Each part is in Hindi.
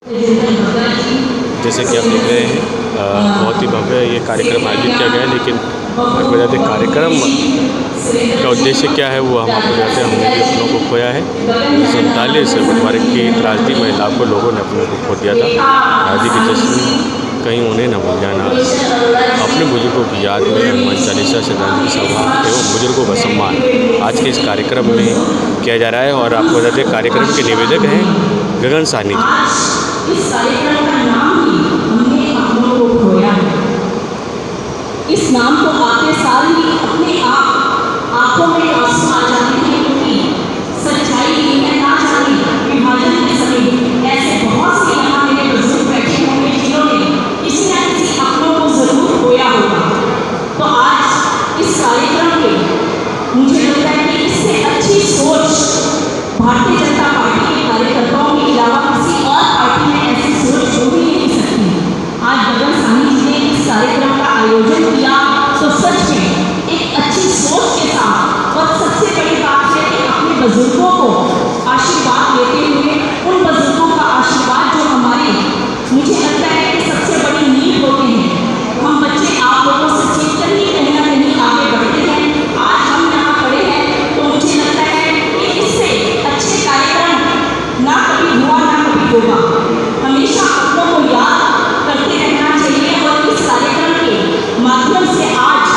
जैसे कि आप देख रहे हैं बहुत ही भव्य ये कार्यक्रम आयोजित किया गया है, लेकिन आपको बता दें कार्यक्रम का उद्देश्य क्या है वो हम आपको बताते हैं। हमने भी अपनों को खोया है 1947 बंटवारे की त्रासदी में लाखों लोगों ने अपनों को खो दिया था। आज़ादी के जश्न कहीं उन्हें न भूल जाना। अपने बुजुर्गों की याद में हनुमान चालीसा श्रद्धांजलि सभा एवं बुजुर्गों का सम्मान आज के इस कार्यक्रम में किया जा रहा है। और आपको बता दें कार्यक्रम के निवेदक हैं गगन साहनी जी। इस कार्यक्रम का नाम ही हमने अपनों को खोया है। इस नाम को आते साल ही अपने आप आंखों में आंसू आ जाते हैं, क्योंकि सच्चाई ये है ना जाने विभाजन के समय ऐसे बहुत से यहाँ मेरे बुजुर्ग बैठे होंगे जिन्होंने किसी न किसी अपनों को जरूर खोया होगा। तो आज इस कार्यक्रम में मुझे लगता है कि इससे अच्छी सोच भारतीय जनता पार्टी के कार्यकर्ताओं के अलावा किसी और पार्टी में ऐसी सोच हो भी नहीं सकती। आज गगन साहनी जी ने इस कार्यक्रम का आयोजन किया तो सच में एक अच्छी सोच के साथ, और सबसे बड़ी बात है कि अपने बुजुर्गों को आशीर्वाद देते हुए उन बुजुर्गों का आशीर्वाद जो हमारी मुझे लगता है कि सबसे बड़ी नीड होती है। हम बच्चे आप लोगों से सीखकर ही कहीं ना कहीं आगे बढ़ते हैं। आज हम यहाँ खड़े हैं तो मुझे लगता है कि इससे अच्छे कार्यक्रम ना कभी हुआ ना कभी होगा। हमेशा अपनों को याद करते रहना चाहिए। और इस कार्यक्रम के माध्यम से आज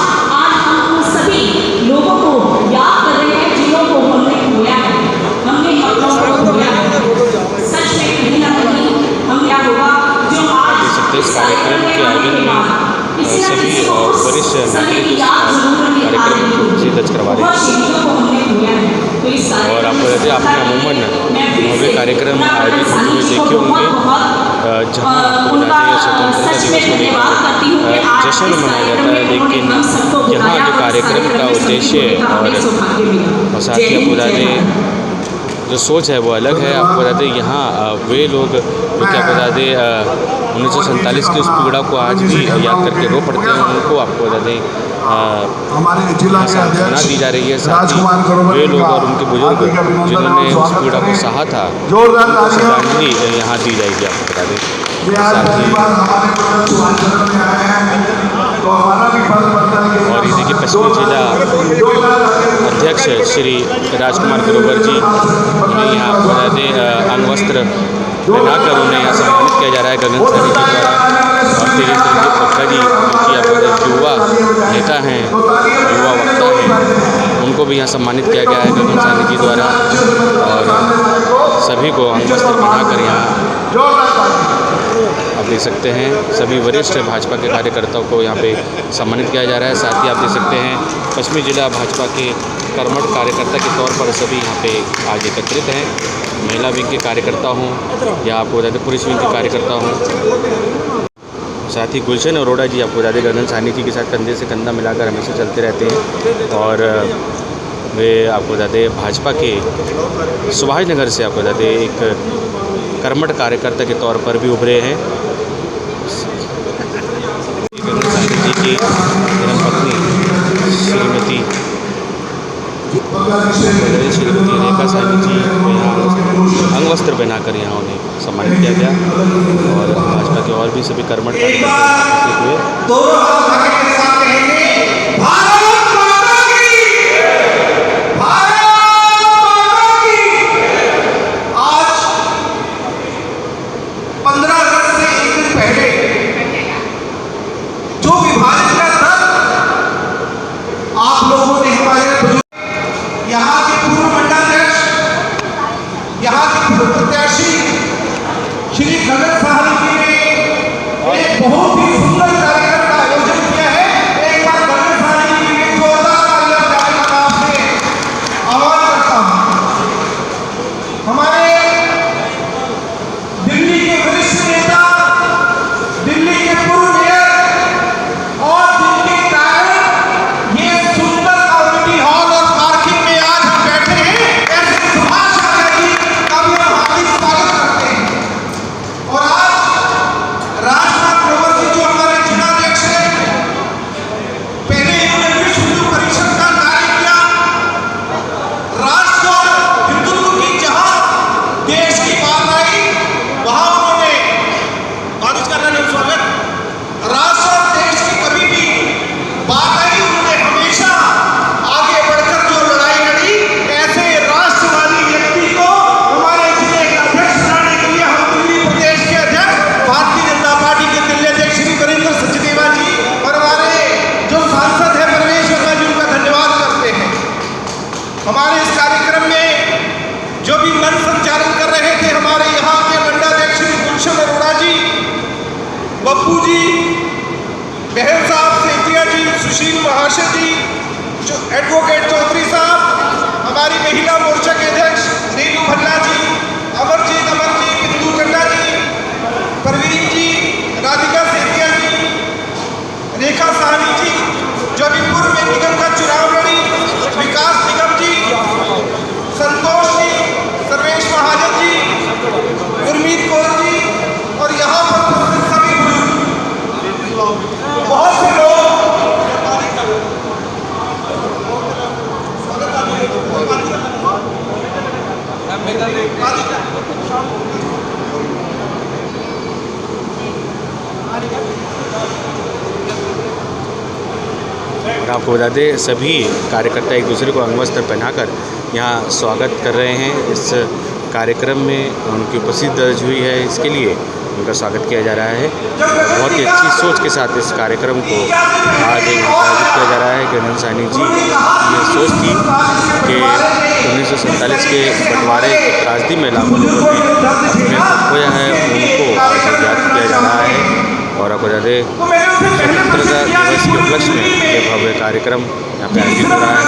हम उन सभी लोगों को याद कर रहे हैं जिन्हों को हमने खोया है। हमने अपनों को खोया है। सच में कहीं ना कहीं हम क्या होगा जो आज इस कार्यक्रम के आयोजन में सभी वरिष्ठ नागरिक इस कार्यक्रम को दर्ज करवा रहे हैं। और आपको कहते हैं आपने अमूमन भव्य कार्यक्रम आयोजित होते हुए देखे होंगे जहाँ आपको बताते हैं स्वतंत्रता दिवस को लेकर जश्न मनाया जाता है, लेकिन यहाँ जो कार्यक्रम का उद्देश्य और साथ ही आपको बताते जो सोच है वो अलग है। आपको बताते हैं यहाँ वे लोग जो क्या बताते 1947 की उस पीड़ा को आज भी याद करके रो पड़ते हैं। उनको आपको बताते हमारे जिला के अध्यक्ष दी जा रही है। साथ ही वे लोग और उनके बुजुर्ग जिन्होंने उस पीड़ा को सहा था श्रद्धांजलि यहाँ दी जाएगी। आपको बता दें साथ ही और इसी के पश्चिमी जिला अध्यक्ष श्री राजकुमार ग्रोवर जी उन्हें यहाँ आपको बता दें अंग वस्त्र पहनाकर उन्हें यहाँ सम्मानित किया जा रहा है गगन साहनी जी द्वारा। और फिर इस तरीके पक्का जी जो कि युवा नेता हैं, युवा वक्ता हैं, उनको भी यहाँ सम्मानित किया गया है गगन साहनी जी द्वारा। और सभी को अंग वस्त्र पहनाकर यहाँ आप देख सकते हैं सभी वरिष्ठ भाजपा के कार्यकर्ताओं को यहाँ पे सम्मानित किया जा रहा है। साथ ही आप देख सकते हैं पश्चिमी जिला भाजपा के कर्मठ कार्यकर्ता के तौर पर सभी यहाँ पे आज एकत्रित हैं। महिला विंग के कार्यकर्ता हों या आपको बता दें पुरुष विंग के कार्यकर्ता हों। साथ ही गुलशन अरोड़ा जी आपको बता दें गगन साहनी जी के साथ कंधे से कंधा मिलाकर हमेशा चलते रहते हैं। और वे आपको बता दें भाजपा के सुभाष नगर से आपको बता दें एक कर्मठ कार्यकर्ता के तौर पर भी उभरे हैं। गगन साहनी जी की धर्मपत्नी श्रीमती रेखा साहनी जी को यहाँ अंग वस्त्र पहनाकर यहाँ उन्हें सम्मानित किया गया। और भाजपा के और भी सभी कर्मठ कार्यकर्ता हुए। श्री गगन साहनी जी ने एक बहुत ही सुंदर कार्यक्रम का आयोजन किया है। हमारे इस कार्यक्रम में जो भी मन संचालन कर रहे थे हमारे यहाँ के मंडलाध्यक्ष श्री गुलशन अरोड़ा जी, बप्पू जी, बहन साहब सेठिया जी, सुशील महाशय जी, एडवोकेट चौधरी साहब, हमारी महिला मोर्चा के अध्यक्ष नीलू भल्ला जी, अमरजीत बिंदु चड्डा जी, परवीन जी, राधिका सेठिया जी, रेखा साहनी जी, जो अभी पूर्व में निगम का चुनाव लड़ी, विकास निगम जी, संतोष जी, सर्वेश महाजन जी, गुरमीत कौर जी और यहाँ पर उपस्थित सभी बहुत से लोग और आपको बता दें सभी कार्यकर्ता एक दूसरे को अंगवस्त्र पहनाकर यहाँ स्वागत कर रहे हैं। इस कार्यक्रम में उनकी उपस्थिति दर्ज हुई है, इसके लिए उनका स्वागत किया जा रहा है। बहुत ही अच्छी सोच के साथ इस कार्यक्रम को आज आयोजित किया जा रहा है। गगन सैनी जी की ये सोच थी कि 1947 के बंटवारे के त्रासदी में लाखों लोगों ने खोया है, उनको आज याद किया जा रहा है। और आपको बता दें स्वतंत्रता दिवस के उपलक्ष्य में ये भव्य कार्यक्रम यहाँ पे आयोजित हो रहा है।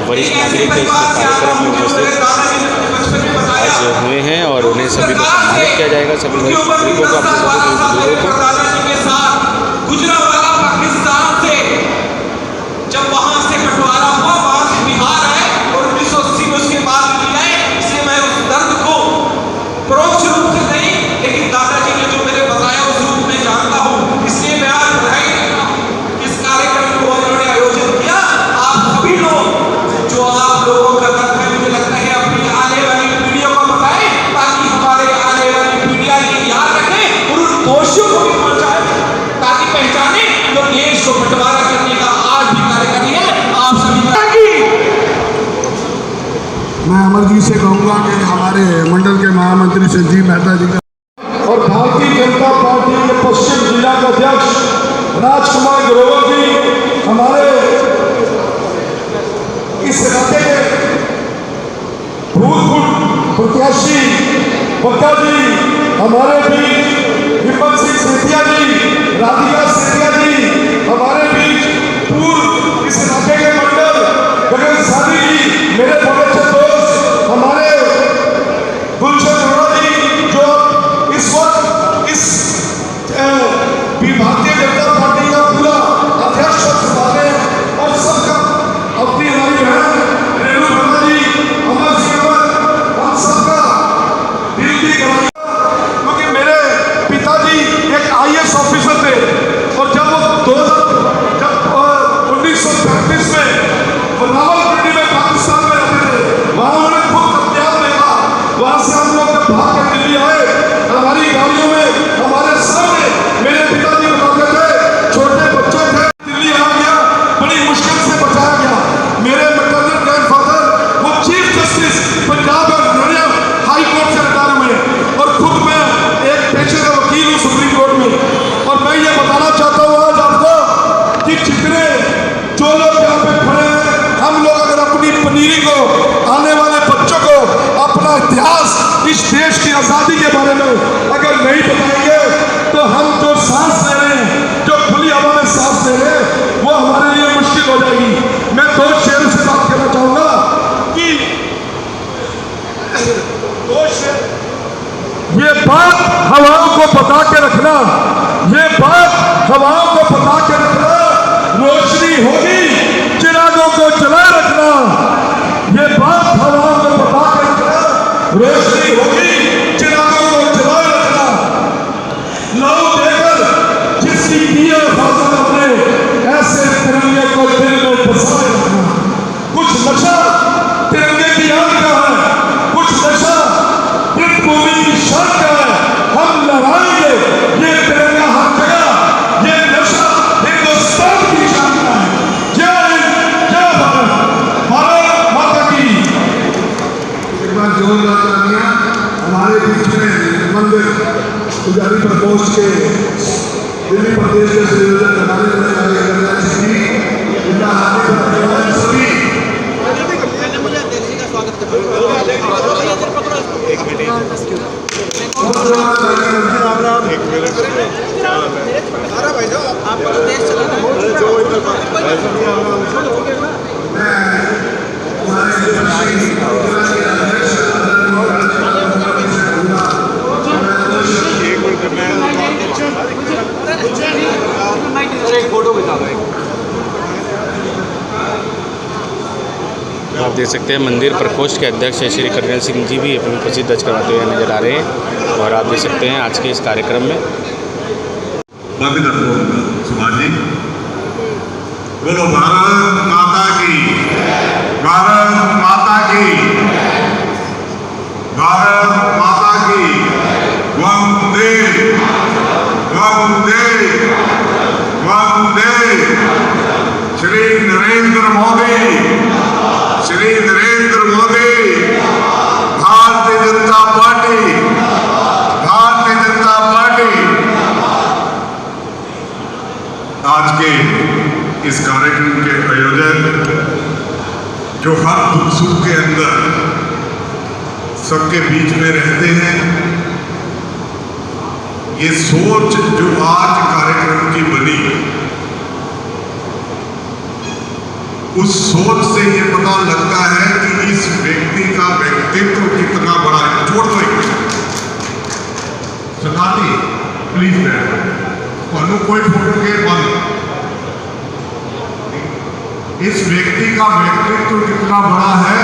वरिष्ठ नागरिक इस कार्यक्रम में उपस्थित आज हुए हैं और उन्हें सभी को सम्मानित किया जाएगा। सभी वरिष्ठ नागरिकों को, अपने सभी को गुजरावाला पाकिस्तान से जब वहां से बंटवारा हुआ, वहां से बिहार है और 1980 में उसके बाद मिला है। इसलिए मैं उस दर्द को परोक्ष रूप से नहीं, लेकिन दादाजी ने जो मेरे बताया उस रूप में जानता हूँ। इसलिए मैं आज बधाई देता हूँ इस कार्यक्रम को उन्होंने आयोजित किया। आप सभी लोग जो आप लोगों का दर्द है, मुझे लगता है अपनी आने वाली पीढ़ियों को बताएं, ताकि हमारे आने वाली पीढ़ियां ये याद रखें और उन दोषियों को भी पहुंचाएं, ताकि पहचाने जो देश को बंटवारा करने का आज भी कार्य कर रही है। आप सभी मैं अमरजीत से कहूँगा कि हमारे मंडल के महामंत्री संजीव मेहता जी का और भारतीय जनता पार्टी के पश्चिम जिला के अध्यक्ष राजकुमार ग्रोवर जी, हमारे इस इलाके के भूतपूर्व प्रत्याशी बक्का जी, हमारे बीच विपन सिंह सेठिया जी, राधिका सेठिया जी, हमारे बीच पूर्व इस इलाके के मंडल गगन सैनी जी, मेरे बड़े अच्छे दोस्त हमारे गुलशन अरोड़ा जी, जो इस वक्त इस भारतीय जनता पार्टी का पूरा अध्यक्ष संभाले और सबका अपनी हमारी बहन रेणु भल्ला जी, अमर सिंह, हम सबका दिल की गवाही, क्योंकि मेरे पिताजी एक IAS ऑफिसर थे और जब वो 1935 में बनावलपट्टी में पाकिस्तान में रहते थे, वहाँ उन्होंने खुद हथियार देखा। वहाँ से हम लोग जब भाग कर दिल्ली आए, हमारी गाड़ियों में हमारे सामने मेरे पिताजी बताते थे, छोटे बच्चे थे, दिल्ली आ गया, बड़ी मुश्किल से बचाया गया। मेरे मैटरनल ग्रैंडफादर वो चीफ जस्टिस पंजाब और हरियाणा अपना इतिहास, इस देश की आज़ादी के बारे में अगर नहीं बताएंगे तो हम जो सांस ले रहे हैं, जो खुली हवा में सांस ले रहे हैं, वो हमारे लिए मुश्किल हो जाएगी। मैं दो शेर से बात करना चाहूंगा कि ये बात हवाओं को बता के रखना, ये बात हवाओं को बता के रखना, रोशनी होगी चिरागों को जलाए रखना, ये बात हवाओं को बता के रखना, रोशनी होगी चिरागों को जलाए रखना। लहू देकर जिसकी दिया फासला अपने, ऐसे तिरंगे को दिल में बसाए रखना। कुछ नशा तिरंगे की याद का है, कुछ नशा भूमि की शान का है। हम लड़ाएंगे ये तिरंगा हर जगह, ये नशा हिंदुस्तान की शान का है। जय हिंद, जय भारत, भारत माता की। एक बार जोरदार तालियां। हमारे बीच में मंदिर पुजारी प्रकोष्ठ के दिल्ली प्रदेश के संयोजक हमारे सभी आप देख सकते हैं मंदिर प्रकोष्ठ के अध्यक्ष श्री कर्नल सिंह जी भी अपनी उपस्थिति दर्ज करवाते हुए नजर आ रहे हैं। और आप देख सकते हैं आज के इस कार्यक्रम में सुभाष जी, बोलो भारत माता की, भारत माता की, भारत माता की। वंदे वंदे वंदे। Shri Narendra Modi, Shri Narendra Modi, Bharatiya Janata party, Bharatiya Janata party. आज के इस कार्यक्रम के आयोजक जो हर दुख सुख के अंदर सबके बीच में रहते हैं, ये सोच जो आज कार्यक्रम की बनी, उस सोच से ये पता लगता है कि इस व्यक्ति का व्यक्तित्व कितना बड़ा है। छोड़ दो एक सताती प्लीज बैठो, कोई फोटो के बंद। इस व्यक्ति का व्यक्तित्व कितना बड़ा है,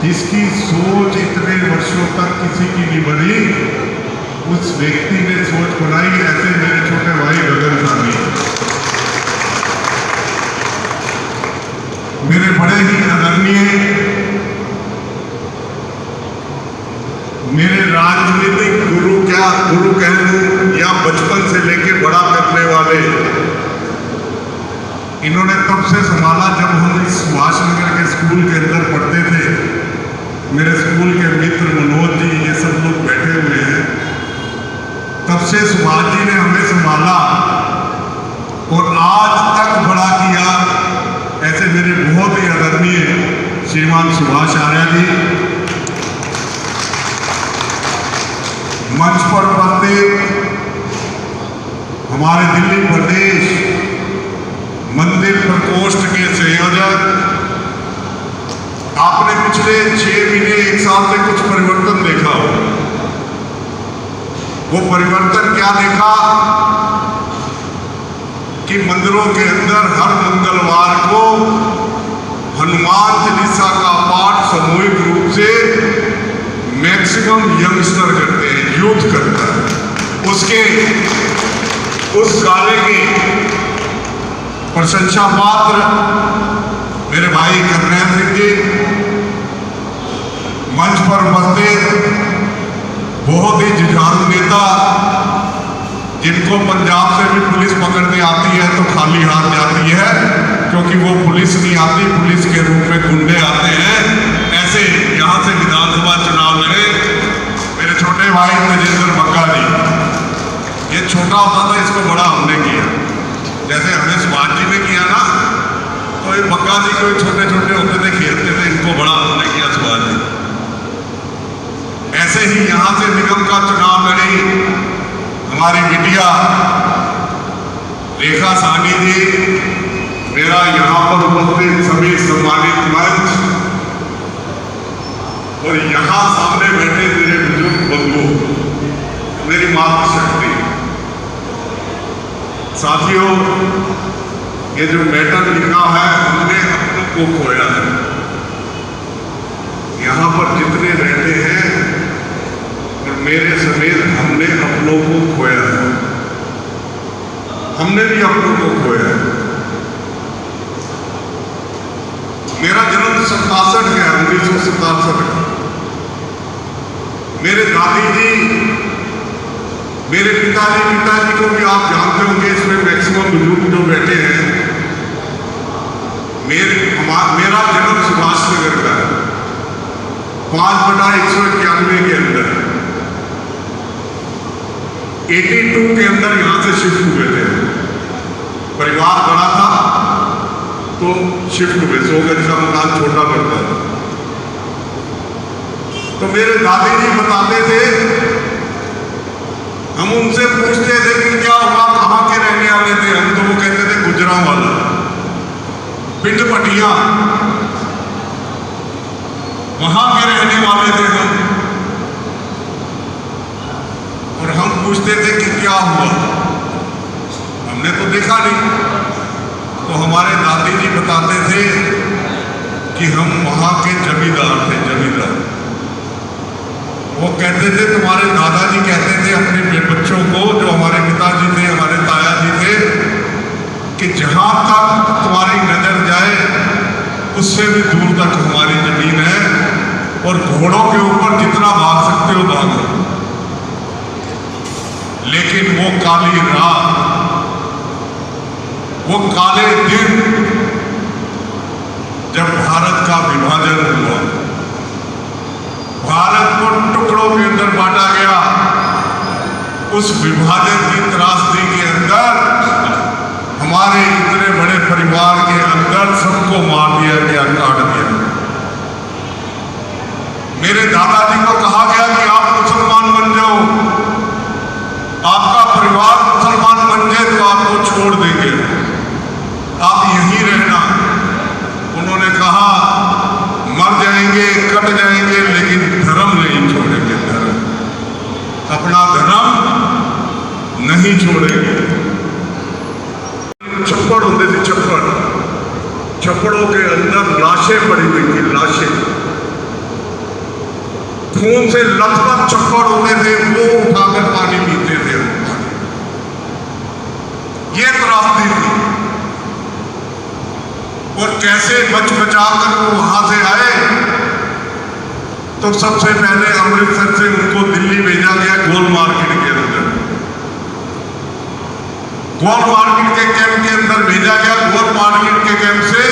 जिसकी सोच इतने वर्षों तक किसी की नहीं बनी, उस व्यक्ति ने सोच बनाई। ऐसे मेरे छोटे भाई गगन साहनी, मेरे बड़े ही आदरणीय, मेरे राजनीतिक गुरु, क्या गुरु कह लूं या बचपन से लेके बड़ा करने वाले, इन्होंने तब से संभाला जब हम इस सुभाष नगर के स्कूल के अंदर पढ़ते थे। मेरे स्कूल के मित्र मनोज जी, ये सब लोग बैठे हुए हैं। तब से सुभाष जी ने हमें संभाला और आज तक बड़ा किया। ऐसे मेरे बहुत ही आदरणीय श्रीमान सुभाष आर्य जी मंच पर उपस्थित हमारे दिल्ली प्रदेश मंदिर प्रकोष्ठ के संयोजक, आपने पिछले 6 महीने 1 साल से कुछ परिवर्तन देखा हो। वो परिवर्तन क्या देखा कि मंदिरों के अंदर हर मंगलवार को हनुमान चालीसा का पाठ सामूहिक रूप से मैक्सिमम यंगस्टर करते हैं, यूथ करता है। उसके उस कार्य की प्रशंसा पात्र मेरे भाई कर्नल सिंह जी, मंच पर उपस्थित बहुत ही जुझारू नेता, जिनको पंजाब से भी पुलिस पकड़ने आती है तो खाली हाथ जाती है, क्योंकि वो पुलिस नहीं आती, पुलिस के रूप में गुंडे आते हैं। ऐसे यहाँ से विधानसभा चुनाव लड़े मेरे छोटे भाई तेजेंद्र बग्गा जी। ये छोटा होता था, इसको बड़ा हमने किया। जैसे हमें सुभाष जी ने किया ना, तो ये बग्गा जी कोई छोटे छोटे होते थे, खेलते थे, इनको बड़ा हमने किया सुभाष जी। ऐसे ही यहाँ से निगम का चुनाव लड़ी हमारी बिटिया रेखा साहनी जी, मेरा यहाँ पर उपस्थित सभी सम्मानित मंच और यहाँ सामने बैठे मेरे बुजुर्ग बंधु, मेरी मातृशक्ति साथियों, ये जो मैटर लिखा है हमने अपनों को खोया है। यहाँ पर जितने बैठे हैं और मेरे समेत हमने अपनों को खोया है, हमने भी अपनों को खोया है। मेरा जन्म 67 है, 1967 का। मेरे दादी जी, मेरे पिताजी को भी आप जानते होंगे, इसमें मैक्सिमम बुजुर्ग जो बैठे हैं। मेरा जन्म सुभाष नगर का है, 5/191 के अंदर 82 के अंदर यहां से शिफ्ट हुए थे। परिवार बड़ा था तो शिफ्ट हुए, 100 गज का मकान छोटा पड़ता था। तो मेरे दादी जी बताते थे, हम उनसे पूछते थे कि क्या हुआ, कहाँ के रहने वाले थे हम, तो वो कहते थे गुजरांवाला, पिंड पटिया, वहां के रहने वाले थे हम। और हम पूछते थे कि क्या हुआ, हमने तो देखा नहीं। तो हमारे दादी जी बताते थे कि हम वहां के जमींदार थे, जमींदार। वो कहते थे, तुम्हारे दादाजी कहते थे अपने बच्चों को, जो हमारे पिताजी थे, हमारे ताया जी थे, कि जहां तक तुम्हारी नजर जाए उससे भी दूर तक हमारी जमीन है, और घोड़ों के ऊपर जितना भाग सकते हो भागो। लेकिन वो काली रात, वो काले दिन जब भारत का विभाजन हुआ, भारत को टुकड़ों के अंदर बांटा गया, उस विभाजन की त्रासदी के अंदर हमारे इतने बड़े परिवार के अंदर सबको मार दिया गया, काट दिया। मेरे दादाजी को कहा गया कि आप मुसलमान बन जाओ, आपका परिवार मुसलमान बन जाए तो आपको छोड़ देंगे, आप यहीं रहना। उन्होंने कहा मर जाएंगे, कट जाएंगे, लेकिन धर्म नहीं छोड़ेंगे, धर्म, अपना धर्म नहीं छोड़ेंगे। छप्पड़ होते थे, छप्पड़ों के अंदर लाशें पड़ी हुई थी, लाशें, खून से लथपथ छप्पड़ होते थे, वो उठाकर पानी पीते थे। ये त्रासदी थी। और कैसे बच बचाकर वो वहां से आए, तो सबसे पहले अमृतसर से उनको दिल्ली भेजा गया, गोल मार्केट के अंदर, गोल मार्केट के कैंप के अंदर भेजा गया। गोल मार्केट के कैंप से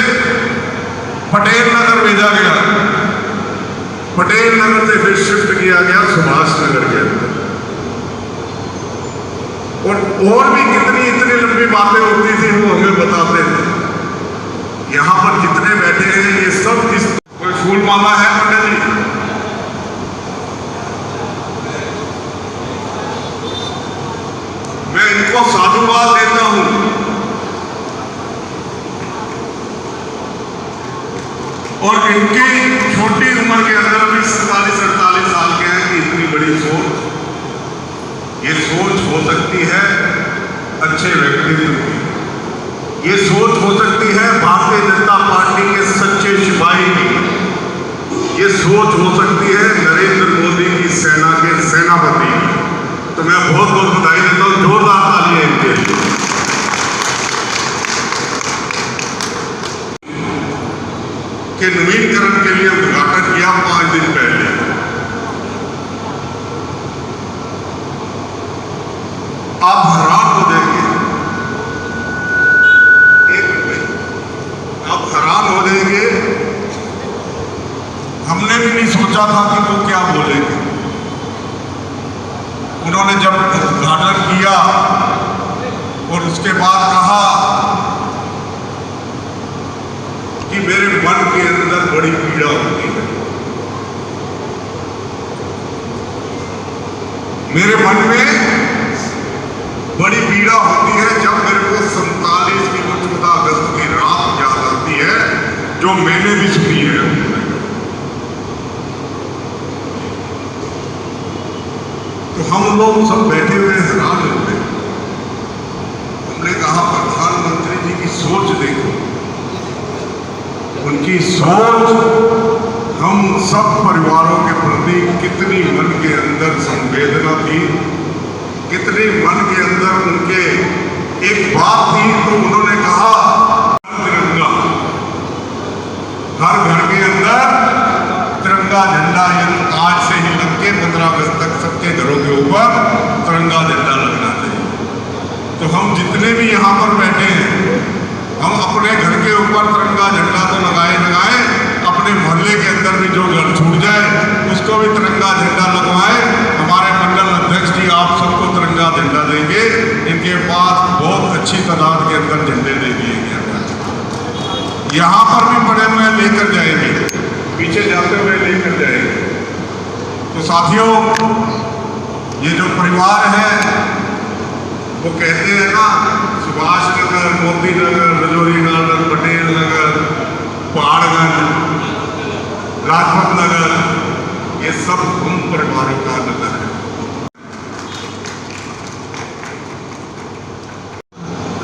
पटेल नगर भेजा गया, पटेल नगर से फिर शिफ्ट किया गया सुभाष नगर के अंदर। और भी कितनी इतनी लंबी बातें होती थी, वो हमें बताते थे। यहाँ पर जितने बैठे हैं ये सब इस, कोई फूल माला है पंडित जी? मैं इनको साधुवाद देता हूं। और इनकी छोटी उम्र के अंदर भी 47-48 साल के हैं कि इतनी बड़ी सोच, ये सोच हो सकती है अच्छे व्यक्तित्व की, ये सोच हो सकती है भारतीय जनता पार्टी के सच्चे सिपाही की, ये सोच हो सकती है नरेंद्र मोदी की सेना के सेनापति की। तो मैं बहुत बहुत बधाई देता हूँ, जोरदार तालियां इनके लिए। के नवीनीकरण के लिए उद्घाटन किया 5 दिन पहले। आप हैरान हो जाएंगे, आप हैरान हो जाएंगे, हमने भी नहीं सोचा था कि वो क्या बोलेंगे। उन्होंने जब उद्घाटन किया और उसके बाद कहा कि मेरे मन के अंदर बड़ी पीड़ा होती है, मेरे मन में बड़ी पीड़ा होती है जब मेरे को 47 की वो 14 अगस्त की रात याद आती है, जो मैंने भी सुनी है। तो हम लोग सब बैठे हुए हैरान होते हैं। हमने कहा प्रधानमंत्री जी की सोच देखो, उनकी सोच हम सब परिवारों के प्रति कितनी मन के अंदर संवेदना थी, कितनी मन के अंदर उनके एक बात थी। तो उन्होंने कहा तिरंगा, हर घर के अंदर तिरंगा झंडा आज से ही लग के 15 अगस्त तक सबके घरों के ऊपर तिरंगा झंडा लगना चाहिए। तो हम जितने भी यहाँ पर बैठे हैं, हम अपने घर के ऊपर तिरंगा झंडा तो लगाए, अपने मोहल्ले के अंदर भी जो घर छूट जाए उसको भी तिरंगा झंडा लगवाए। हमारे मंडल अध्यक्ष जी आप सबको तिरंगा झंडा देंगे, इनके पास बहुत अच्छी तादाद के अंदर झंडे दे दिए गए। यहाँ पर भी पड़े हुए लेकर जाएंगे, पीछे जाते हुए लेकर जाएंगे। तो साथियों, ये जो परिवार है वो कहते हैं ना, सुभाष नगर, मोती नगर, रजौरी नगर, पटेल नगर, पहाड़गंज, लाजपत नगर, ये सब हम परिवारों का नगर है।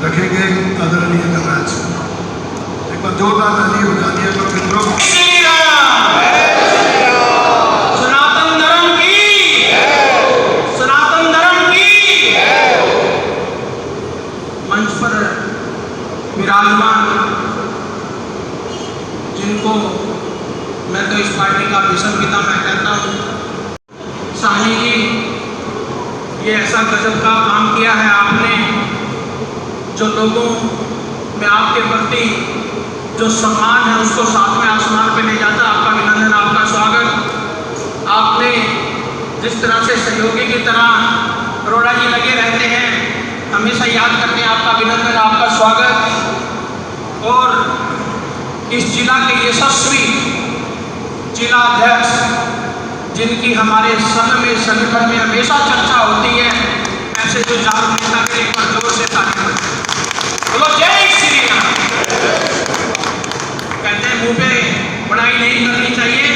रखेंगे आदरणीय धनराज, एक बार जोरदार ताली बजा दिया तो फिर लोग सनातन धर्म की, सनातन धर्म की। मंच पर विराजमान जिनको मैं तो इस पार्टी का भीषण पिता मैं कहता हूँ, साहनी जी, ये ऐसा गजब का काम किया है आपने, जो लोगों में आपके प्रति जो सम्मान है उसको सातवें आसमान पे ले जाता। आपका अभिनंदन, आपका स्वागत। आपने जिस तरह से सहयोगी की तरह अरोड़ा जी लगे रहते हैं, हमेशा याद करते हैं, आपका अभिनंदन, आपका स्वागत। और इस जिला के यशस्वी जिला अध्यक्ष, जिनकी हमारे सदन में, संगठन में हमेशा चर्चा होती है, ऐसे जो जागरूक नेता के एक बार जोर से ताली बोलो, जय श्री राम। कहते हैं मुंह पे बड़ाई नहीं करनी चाहिए,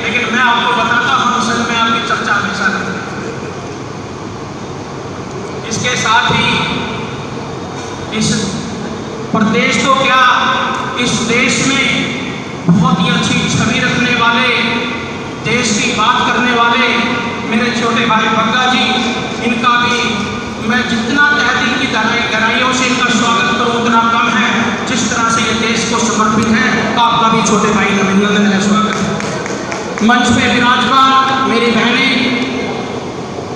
लेकिन मैं आपको बताता हूँ, हम सदन में आपकी चर्चा हमेशा करते हैं। इसके साथ ही इस प्रदेश तो क्या, इस देश में बहुत ही अच्छी छवि रखने वाले, देश की बात करने वाले मेरे छोटे भाई बग्गा जी, इनका भी मैं जितना तहे दिल की गहराइयों से इनका स्वागत करूं उतना कम है। जिस तरह से ये देश को समर्पित है, आपका भी छोटे भाई अभिनंदन है, स्वागत। मंच पे विराजमान मेरी बहनें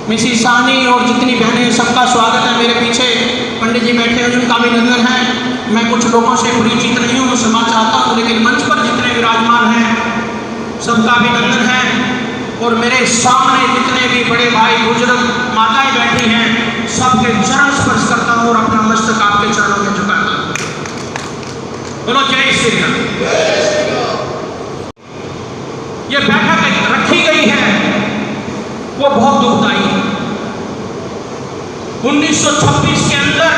मिसिस साहनी और जितनी बहनें, सबका स्वागत है। मेरे पीछे पंडित जी बैठे हैं, उनका अभिनंदन है। मैं कुछ लोगों से परिचित नहीं हूँ, क्षमा चाहता हूँ, लेकिन मंच पर जितने विराजमान हैं सबका अभिनंदन है। और मेरे सामने जितने भी बड़े भाई, बुजुर्ग, माताएं बैठी हैं, सबके चरण स्पर्श करता हूँ और अपना मस्तक आपके चरणों में झुकाता हूँ। बोलो जय श्री राम। ये बैठक रखी गई है वो बहुत दुखदायी है। 1926 के अंदर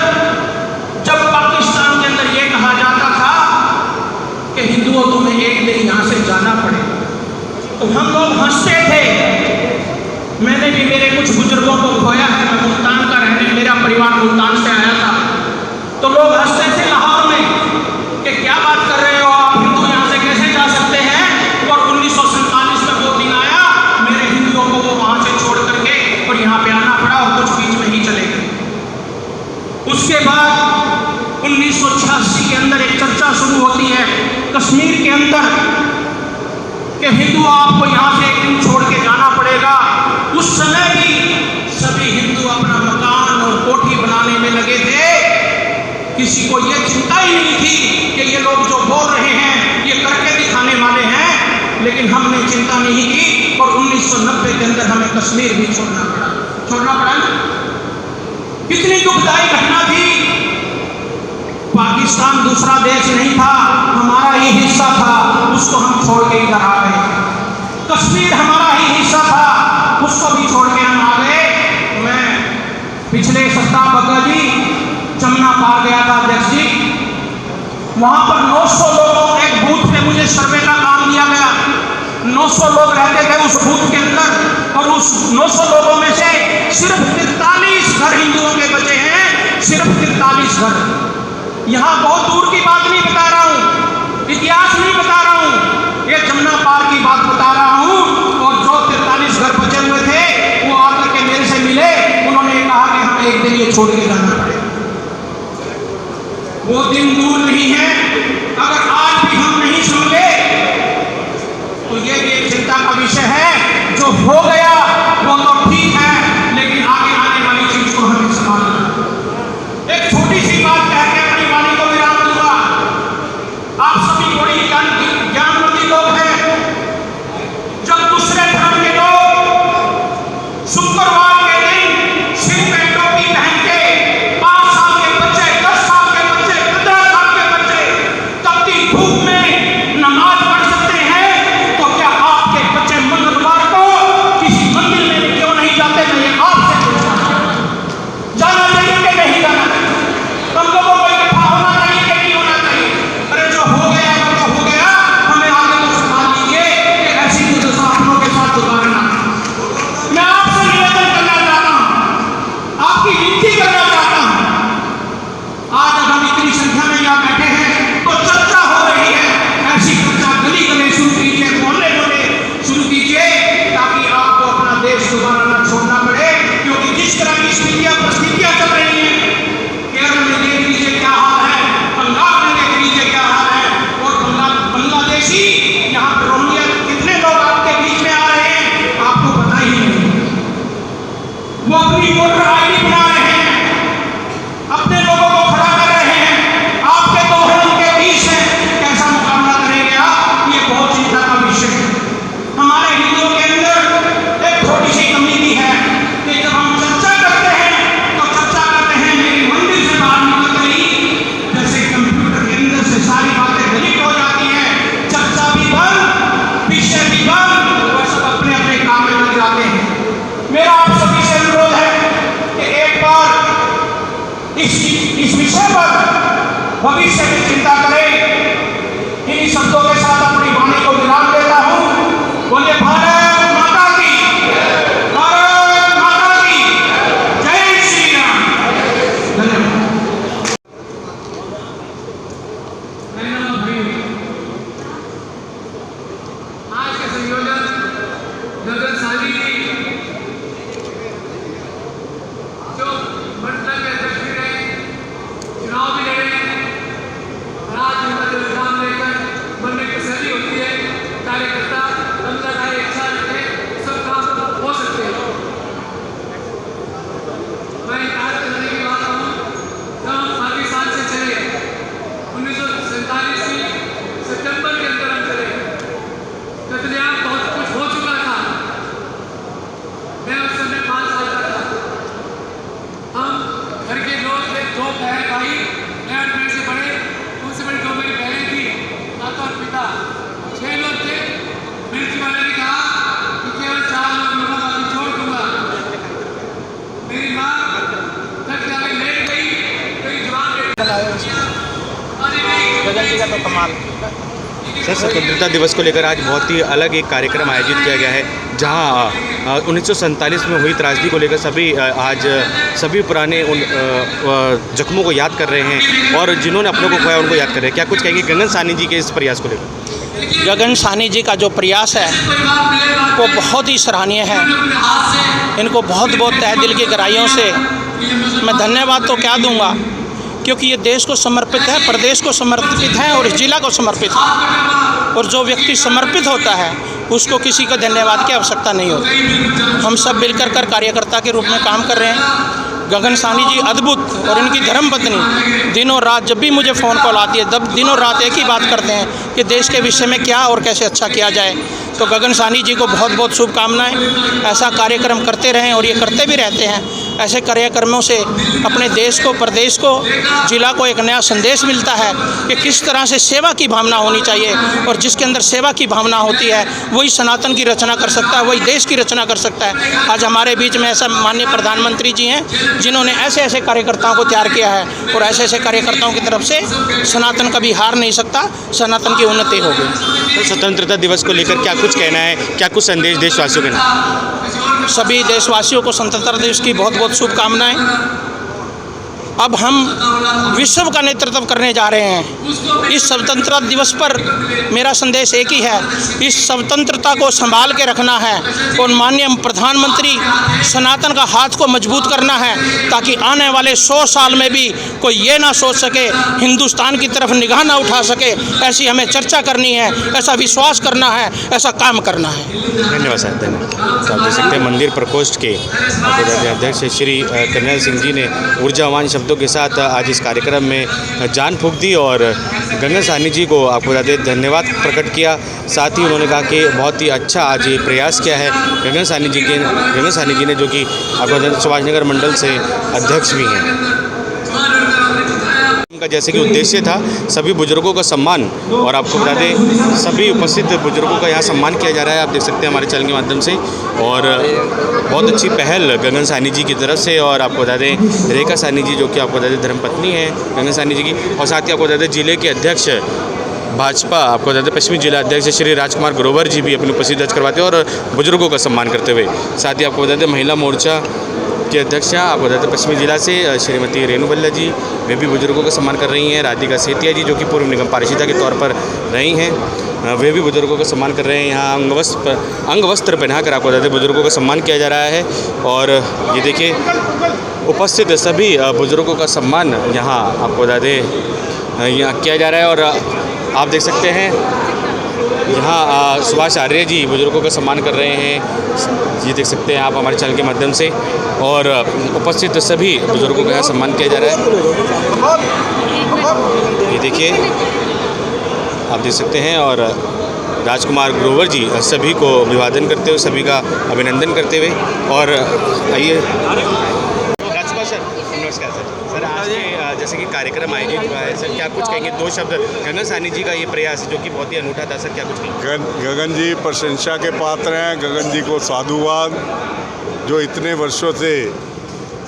जब पाकिस्तान के अंदर ये कहा जाता था कि हिंदुओं तुम्हें एक दिन यहाँ से जाना पड़ेगा, तो हम लोग हंसते थे। मैंने भी मेरे कुछ बुजुर्गों को खोया है, मैं मुल्तान का रहने, मेरा परिवार मुल्तान से आया था, तो लोग हंसते थे लाहौर में कि क्या बात कर रहे हो आप, हिंदू यहाँ से कैसे जा सकते हैं। और 1947 में वो दिन आया, मेरे हिंदुओं को वो वहाँ से छोड़ करके और यहाँ पे आना पड़ा और कुछ बीच में ही चले गए। उसके बाद 1986 के अंदर एक चर्चा शुरू होती है कश्मीर के अंदर कि हिंदू आपको यहाँ से एक दिन छोड़ के जाना पड़ेगा। उस समय भी सभी हिंदू अपना मकान और कोठी बनाने में लगे थे। किसी को ये चिंता ही नहीं थी कि ये लोग जो बोल रहे हैं ये करके दिखाने वाले हैं, लेकिन हमने चिंता नहीं की और 1990 के अंदर हमें कश्मीर भी छोड़ना पड़ा। कितनी दुखदायी घटना थी। पाकिस्तान दूसरा देश नहीं था, हमारा ही हिस्सा था, उसको हम छोड़ के इधर आ गए। कश्मीर हमारा ही हिस्सा था, उसको भी छोड़ के हम आ गए। वहाँ पर 900 लोगों एक बूथ पे मुझे सर्वे का काम दिया गया। 900 लोग रहते थे उस बूथ के अंदर और उस 900 लोगों में से सिर्फ 43 घर हिंदुओं के बचे हैं, सिर्फ 43 घर। यहाँ बहुत दूर की बात नहीं बता रहा हूँ, इतिहास नहीं बता रहा हूँ, ये जमुना पार की बात बता रहा हूँ। और जो 43 घर बचे हुए थे वो आकर के मेरे से मिले, उन्होंने कहा कि हमें एक दिन ये छोड़ के जाना पड़ेगा। वो दिन दूर नहीं है, अगर आज भी हम नहीं सुन ले तो ये भी एक चिंता का विषय है। जो हो गया वो तो ठीक है, लेकिन आगे आने वाली चीज को हमें संभालना। एक छोटी सी बात कह के अपनी वाणी को विराम दूंगा। आप सभी बड़ी ज्ञानवती लोग हैं। जब दूसरे धर्म के लोग शुक्रवार के दिन सिर पे टोपी पहन के 5 साल के बच्चे, 10 साल के बच्चे, 15 साल के बच्चे तपती धूप में नमाज पढ़ सकते हैं, तो क्या आपके बच्चे मंगलवार को किसी मंदिर में क्यों नहीं जाते? मैं ये आपसे पूछना चाहता हूं। जाना चाहिए कि नहीं जाना चाहिए? हम लोगों को इकट्ठा होना चाहिए कि नहीं होना चाहिए? अरे जो हो गया वो तो हो गया, हमें आगे तो संभाल लीजिए कि ऐसी दुर्दशा अपनों के साथ दोबारा ना हो। मैं आपसे निवेदन करना चाहता हूं, आपकी विनती करना चाहता हूं। आज अब हम इतनी संख्या में यहाँ बैठे हैं तो चर्चा हो रही है, ऐसी चर्चा गली गली शुरू कीजिए, मोहल्ले मोहल्ले शुरू कीजिए, ताकि आपको अपना देश दोबारा न छोड़ना पड़े। क्योंकि जिस तरह की स्थितियां परिस्थितियां चल रही हैं, केरल में देख लीजिए क्या हाल है, बंगाल में देख लीजिए क्या हाल है, और बांग्लादेशी यहाँ पर रोहिंग्या कितने लोग आपके बीच में आ रहे हैं आपको पता ही नहीं। वो अपनी वोटर ID बना रहे हैं, अपने लोगों को खड़ा कर रहे हैं, आपके दो उनके बीच है, कैसा मुकाबला करेंगे आप? ये बहुत चिंता का विषय है। हमारे हिंदुओं के अंदर एक छोटी सी कमी भी है कि जब हम चर्चा करते हैं तो चर्चा करते हैं मेरी मंदिर से बाहर निकल गई, जैसे कंप्यूटर के अंदर से सारी बातें डिलीट हो जाती हैं, चर्चा भी बंद, विषय भी बंद, और सब अपने अपने काम में लग जाते हैं। मेरा आप सभी से अनुरोध है कि एक बार इस विषय पर भविष्य की चिंता करें। इन शब्दों के साथ अपनी वाणी को विराम देता हूं। बोलिए भारत माता की, भारत माता की जय श्री राम। धन्यवाद। आज के संयोजक गगन साहनी जी, जो मंडल के अध्यक्ष भी रहे, चुनाव भी लड़े, आज उनका जो एग्जाम लेकर मन में तसल्ली होती है, कार्यकर्ता अंदर आए, इच्छा रखे, सब काम हो सकते हैं। मैं कार्य करने की बात कहूँ, जब हम पाकिस्तान से चले 1947 की सितंबर के अंदर हम चले, कतलेआम बहुत कुछ हो चुका था। मैं उस समय 5 साल का था। हम घर के लोग थे, 2 बहन भाई, मैं और मेरे से बड़े, उनसे बड़ी 2 मेरी बहनें थी, माता और पिता, 6 लोग थे। मिर्ची वाले ने कहा कि केवल 4 लोगों का भी छोड़ दूंगा। मेरी माँ तक जाके लेट गई, कोई जवान सर, स्वतंत्रता दिवस को लेकर आज बहुत ही अलग एक कार्यक्रम आयोजित किया गया है, जहां 1947 में हुई त्रासदी को लेकर आज सभी पुराने उन जख्मों को याद कर रहे हैं और जिन्होंने अपनों को खोया उनको याद कर रहे हैं। क्या कुछ कहेंगे गगन साहनी जी के इस प्रयास को लेकर? गगन साहनी जी का जो प्रयास है वो बहुत ही सराहनीय है। इनको बहुत बहुत तहे दिल की गहराइयों से मैं धन्यवाद तो क्या दूंगा, क्योंकि ये देश को समर्पित है, प्रदेश को समर्पित है और इस जिला को समर्पित है। और जो व्यक्ति समर्पित होता है उसको किसी को धन्यवाद की आवश्यकता नहीं होती। हम सब मिलकर कार्यकर्ता के रूप में काम कर रहे हैं। गगन साहनी जी अद्भुत, और इनकी धर्मपत्नी दिनों रात जब भी मुझे फ़ोन कॉल आती है तब दिनों रात एक ही बात करते हैं कि देश के विषय में क्या और कैसे अच्छा किया जाए। तो गगन साहनी जी को बहुत बहुत शुभकामनाएं। ऐसा कार्यक्रम करते रहें और ये करते भी रहते हैं। ऐसे कार्यक्रमों से अपने देश को, प्रदेश को, जिला को एक नया संदेश मिलता है कि किस तरह से सेवा की भावना होनी चाहिए, और जिसके अंदर सेवा की भावना होती है वही सनातन की रचना कर सकता है, वही देश की रचना कर सकता है। आज हमारे बीच में ऐसा माननीय प्रधानमंत्री जी हैं जिन्होंने ऐसे ऐसे कार्यकर्ताओं को तैयार किया है, और ऐसे ऐसे कार्यकर्ताओं की तरफ से सनातन कभी हार नहीं सकता, सनातन की उन्नति होगी। तो स्वतंत्रता दिवस को लेकर क्या कुछ कहना है, क्या कुछ संदेश देशवासियों के नाम? सभी देशवासियों को स्वतंत्रता दिवस की बहुत बहुत शुभकामनाएं। अब हम विश्व का नेतृत्व करने जा रहे हैं। इस स्वतंत्रता दिवस पर मेरा संदेश एक ही है, इस स्वतंत्रता को संभाल के रखना है, और माननीय प्रधानमंत्री सनातन का हाथ को मजबूत करना है, ताकि आने वाले 100 साल में भी कोई ये ना सोच सके, हिंदुस्तान की तरफ निगाह ना उठा सके। ऐसी हमें चर्चा करनी है, ऐसा विश्वास करना है, ऐसा काम करना है। धन्यवाद सर, धन्यवाद। तो आप देख सकते हैं मंदिर प्रकोष्ठ के अध्यक्ष श्री कर्नल सिंह जी ने ऊर्जावान शब्दों के साथ आज इस कार्यक्रम में जान फूंक दी और गगन साहनी जी को आपको बता दें धन्यवाद प्रकट किया। साथ ही उन्होंने कहा कि बहुत ही अच्छा आज ये प्रयास किया है गगन साहनी जी ने, जो कि आपको सुभाष नगर मंडल से अध्यक्ष भी हैं। का जैसे कि उद्देश्य था सभी बुजुर्गों का सम्मान, और आपको बता दें सभी उपस्थित बुजुर्गों का यहाँ सम्मान किया जा रहा है। आप देख सकते हैं हमारे चैनल के माध्यम से, और बहुत अच्छी पहल गगन साहनी जी की तरफ से। और आपको बता दें रेखा साहनी जी, जो कि आपको बता दें धर्मपत्नी है गगन साहनी जी की, और साथ ही आपको बता दें जिले के अध्यक्ष भाजपा, आपको बता दें पश्चिमी जिला अध्यक्ष श्री राजकुमार ग्रोवर जी भी अपनी उपस्थिति दर्ज करवाते हैं और बुजुर्गों का सम्मान करते हुए। साथ ही आपको बता दें महिला मोर्चा के अध्यक्ष आपको बता दें पश्चिमी जिला से श्रीमती रेणु बल्ला जी, वे भी बुजुर्गों का सम्मान कर रही हैं। राधिका सेतिया जी, जो कि पूर्व निगम पारिषदा के तौर पर रही हैं, वे भी बुजुर्गों का सम्मान कर रहे हैं। यहाँ अंग वस्त्र पहनाकर आपको बता दें बुजुर्गों का सम्मान किया जा रहा है। और ये देखिए उपस्थित सभी बुजुर्गों का सम्मान यहाँ आपको बता दें यहाँ किया जा रहा है। और आप देख सकते हैं यहाँ सुभाष आर्य जी बुजुर्गों का सम्मान कर रहे हैं, ये देख सकते हैं आप हमारे चैनल के माध्यम से। और उपस्थित सभी बुजुर्गों का यहाँ सम्मान किया जा रहा है, ये देखिए आप देख सकते हैं। और राजकुमार ग्रोवर जी सभी को अभिवादन करते हुए, सभी का अभिनंदन करते हुए। और आइए राजकुमार सर, नमस्कार सर। सर आज के जैसे कि कार्यक्रम आयोजित हुआ है सर, क्या कुछ कहेंगे? 2 शब्द गगन साहनी जी का ये प्रयास जो कि बहुत ही अनूठा था सर, क्या कुछ कहेंगे? गगन जी प्रशंसा के पात्र हैं। गगन जी को साधुवाद, जो इतने वर्षों से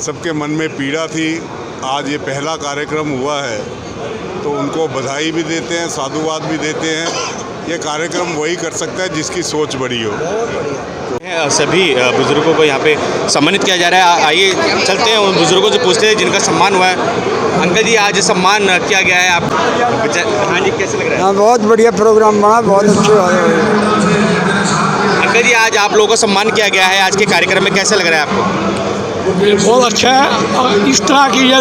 सबके मन में पीड़ा थी, आज ये पहला कार्यक्रम हुआ है तो उनको बधाई भी देते हैं, साधुवाद भी देते हैं। ये कार्यक्रम वही कर सकता है जिसकी सोच बड़ी हो। सभी बुजुर्गों को यहाँ पे सम्मानित किया जा रहा है। आइए चलते हैं उन बुजुर्गों से पूछते हैं जिनका सम्मान हुआ है। अंकल जी आज सम्मान किया गया है, आप हाँ जी कैसे लग रहा है? हाँ बहुत बढ़िया प्रोग्राम बना, बहुत अच्छे अंकल जी आज आप लोगों का सम्मान किया गया है, आज के कार्यक्रम में कैसा लग रहा है आपको? बहुत अच्छा है, और इस तरह की ये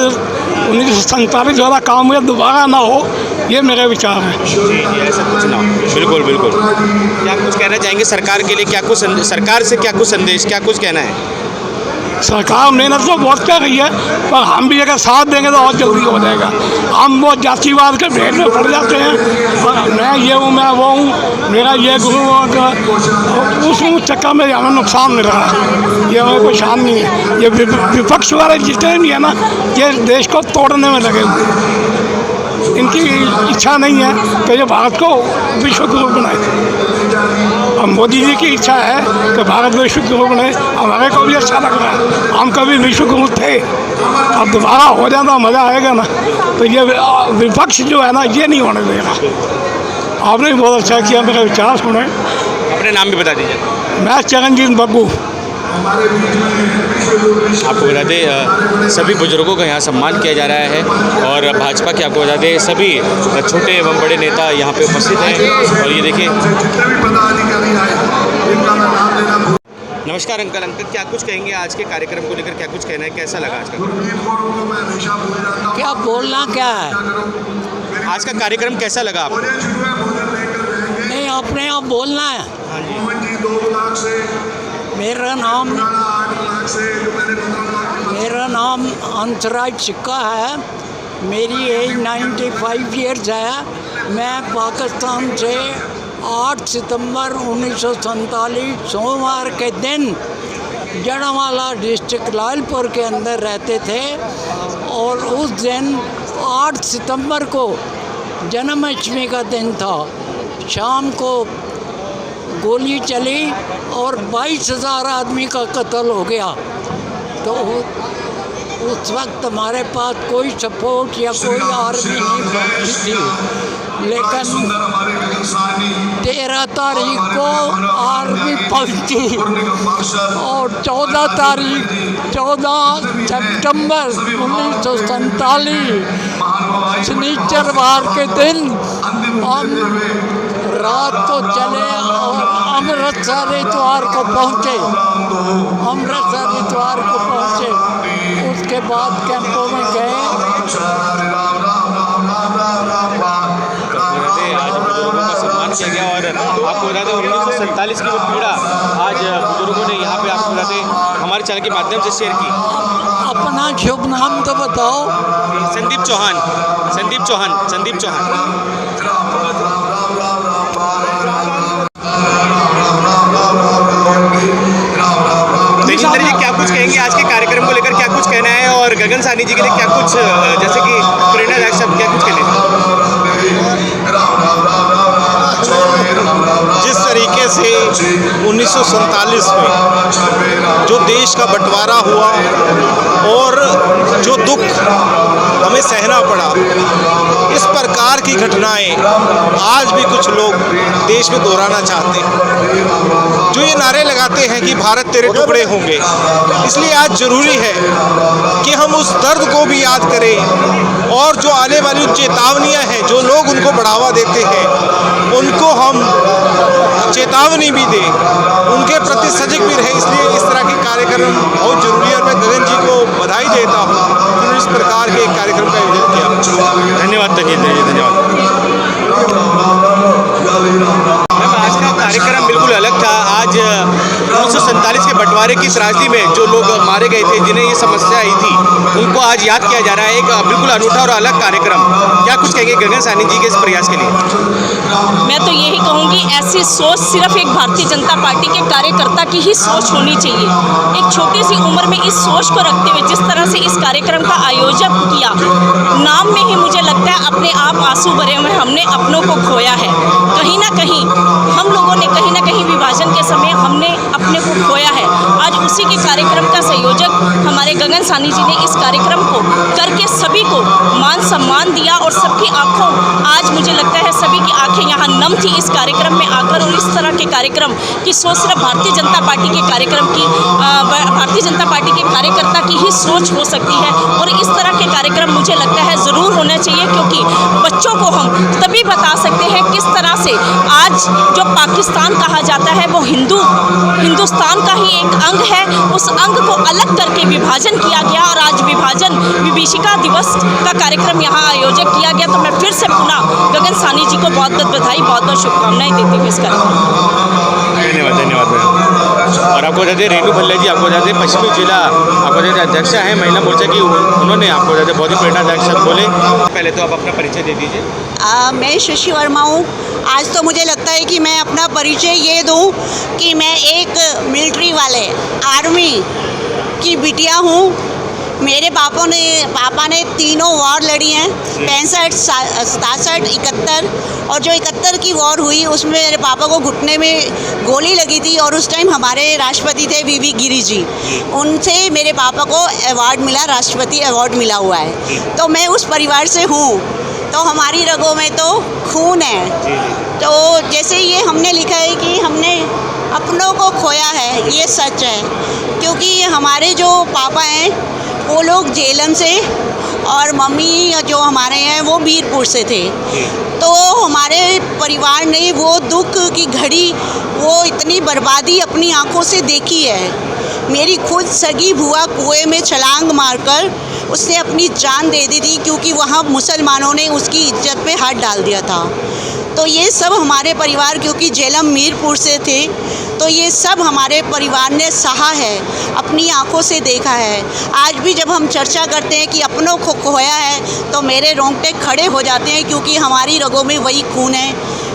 1947 वाला काम हुआ दोबारा ना हो, ये मेरा विचार है। जी ऐसा कुछ ना हो, बिल्कुल बिल्कुल। क्या कुछ कहना चाहेंगे सरकार के लिए? क्या कुछ सरकार से क्या कुछ संदेश, क्या कुछ कहना है? सरकार मेहनत तो बहुत कर रही है, पर हम भी अगर साथ देंगे तो और जल्दी हो जाएगा। हम वो जातिवाद के भेद में पड़ जाते हैं, मैं ये हूँ, मैं वो हूँ, मेरा ये गुरु, उस चक्कर में हमें नुकसान मिल रहा है। ये हमें कोई शान नहीं है। ये विपक्ष वाले जितने भी है ना, ये देश को तोड़ने में लगे हुए। इनकी इच्छा नहीं है कि ये भारत को विश्व गुरु बनाए। अब मोदी जी की इच्छा है कि भारत विश्व गुरु बने, हमारे को भी अच्छा लग रहा है। हम कभी विश्व गुरु थे, अब दोबारा हो जाता मज़ा आएगा ना। तो ये विपक्ष जो है ना, ये नहीं होने देगा। आपने भी बहुत अच्छा किया, मेरा विचार सुने। अपने नाम भी बता दीजिए। मैं चरणजीत बब्बू। आपको बता दें सभी बुजुर्गों का यहाँ सम्मान किया जा रहा है, और भाजपा के आपको बता दें सभी छोटे एवं बड़े नेता यहाँ पे उपस्थित हैं। और ये देखिए, नमस्कार अंकल। अंकल क्या कुछ कहेंगे आज के कार्यक्रम को लेकर? क्या कुछ कहना है, कैसा लगा आज का? क्या बोलना क्या है? आज का कार्यक्रम कैसा लगा आपको? नहीं, अपने आप बोलना है। हाँ जी। मेरा नाम अंतराज सिक्का है। मेरी एज 95 ईयर्स है। मैं पाकिस्तान से 8 सितंबर 1947 सोमवार के दिन जड़वाला डिस्ट्रिक्ट लालपुर के अंदर रहते थे। और उस दिन 8 सितंबर को जन्माष्टमी का दिन था। शाम को गोली चली और 22,000 आदमी का कत्ल हो गया। तो उस वक्त हमारे पास कोई सपोर्ट या कोई आर्मी नहीं पहुंची थी, लेकिन 13 तारीख को आर्मी पहुंची और 14 सितंबर 1947 शनिचरवार के दिन हम रात को चले और अमृतसर द्वार को पहुँचे। उसके बाद कैंपों में गए। आज बुजुर्गों का सम्मान किया गया और आपको बता दें 1947 की वो पीड़ा आज बुजुर्गों ने यहाँ पे आपको बता दें हमारे चैनल के माध्यम से शेयर की। अपना शुभ नाम तो बताओ। संदीप चौहान। देवेंद्र जी क्या कुछ कहेंगे आज के कार्यक्रम को लेकर, क्या कुछ कहना है और गगन साहनी जी के लिए क्या कुछ जैसे कि प्रेरणादायक शब्द क्या कुछ कहना है? जिस तरीके से 1947 में जो देश का बंटवारा हुआ और जो दुख हमें सहना पड़ा, इस प्रकार की घटनाएं आज भी कुछ लोग देश में दोहराना चाहते हैं। जो ये नारे लगाते हैं कि भारत तेरे टुकड़े होंगे, इसलिए आज ज़रूरी है कि हम उस दर्द को भी याद करें और जो आने वाली चेतावनियां हैं, जो लोग उनको बढ़ावा देते हैं, उनको हम चेतावनी भी दें, उनके प्रति सजग भी रहे। इसलिए इस तरह के कार्यक्रम बहुत ज़रूरी है और मैं गगन जी को बधाई देता हूँ कि इस प्रकार के कार्यक्रम का आयोजन किया। धन्यवाद तकेंद्र जी, धन्यवाद। आज का कार्यक्रम बिल्कुल अलग था। आज 1947 के बंटवारे की त्रासदी में जो लोग मारे गए थे, जिन्हें ये समस्या आई थी, उनको आज याद किया जा रहा है। एक बिल्कुल अनूठा और अलग कार्यक्रम। क्या कुछ कहेंगे गगन साहनी जी के इस प्रयास के लिए? मैं तो यही कहूँगी, ऐसी सोच सिर्फ एक भारतीय जनता पार्टी के कार्यकर्ता की ही सोच होनी चाहिए। एक छोटी सी उम्र में इस सोच को रखते हुए जिस तरह से इस कार्यक्रम का आयोजन किया, नाम में ही मुझे लगता है अपने आप आंसू भरे हुए हमने अपनों को खोया है। कहीं ना कहीं हम लोगों ने कहीं ना कहीं विभाजन के समय हमने अपने को खोया है। आज उसी के कार्यक्रम का संयोजक हमारे गगन साहनी जी ने इस कार्यक्रम को करके सभी को मान सम्मान दिया और सबकी आंखों, आज मुझे लगता है सभी की आंखें यहाँ नम थी इस कार्यक्रम में आकर। और इस तरह के कार्यक्रम की सोच सिर्फ भारतीय जनता पार्टी के कार्यक्रम की भारतीय जनता पार्टी के कार्यकर्ता की ही सोच हो सकती है। और इस तरह के कार्यक्रम मुझे लगता है ज़रूर होने चाहिए, क्योंकि बच्चों को हम तभी बता सकते हैं किस तरह से आज जो पाकिस्तान कहा जाता है वो हिंदुस्तान का ही एक अंग है। उस अंग को अलग करके विभाजन किया गया और आज विभाजन विभीषिका दिवस का कार्यक्रम यहाँ आयोजित किया गया। तो मैं फिर से पुनः गगन साहनी जी को बहुत बहुत बधाई, बहुत बहुत शुभकामनाएं देती हूँ इस कार्यक्रम। धन्यवाद। और आपको बता दें रेणु भल्ला जी, आपको बता दें पश्चिमी जिला आपको बता दें अध्यक्षा हैं महिला मोर्चा की, उन्होंने आपको बता दें बहुत ही प्रेरणादायक शब्द बोले। पहले तो आप अपना परिचय दे दीजिए। मैं शशि वर्मा हूँ। आज तो मुझे लगता है कि मैं अपना परिचय ये दूँ कि मैं एक मिलिट्री वाले आर्मी की बिटिया हूँ। मेरे पापा ने तीनों वॉर लड़ी हैं, 65, 67, 71। और जो 71 की वॉर हुई उसमें मेरे पापा को घुटने में गोली लगी थी और उस टाइम हमारे राष्ट्रपति थे वी गिरी जी। उनसे मेरे पापा को अवार्ड मिला, राष्ट्रपति अवार्ड मिला हुआ है। तो मैं उस परिवार से हूँ, तो हमारी रगों में तो खून है। तो जैसे ये हमने लिखा है कि हमने अपनों को खोया है, ये सच है। क्योंकि हमारे जो पापा हैं वो लोग झेलम से और मम्मी जो हमारे हैं वो मीरपुर से थे। तो हमारे परिवार ने वो दुख की घड़ी, वो इतनी बर्बादी अपनी आंखों से देखी है। मेरी खुद सगी बुआ कुएं में छलांग मारकर उसने अपनी जान दे दी थी, क्योंकि वहाँ मुसलमानों ने उसकी इज्जत पे हाथ डाल दिया था। तो ये सब हमारे परिवार, क्योंकि झेलम मीरपुर से थे, तो ये सब हमारे परिवार ने सहा है, अपनी आंखों से देखा है। आज भी जब हम चर्चा करते हैं कि अपनों को खोया है तो मेरे रोंगटे खड़े हो जाते हैं, क्योंकि हमारी रगों में वही खून है।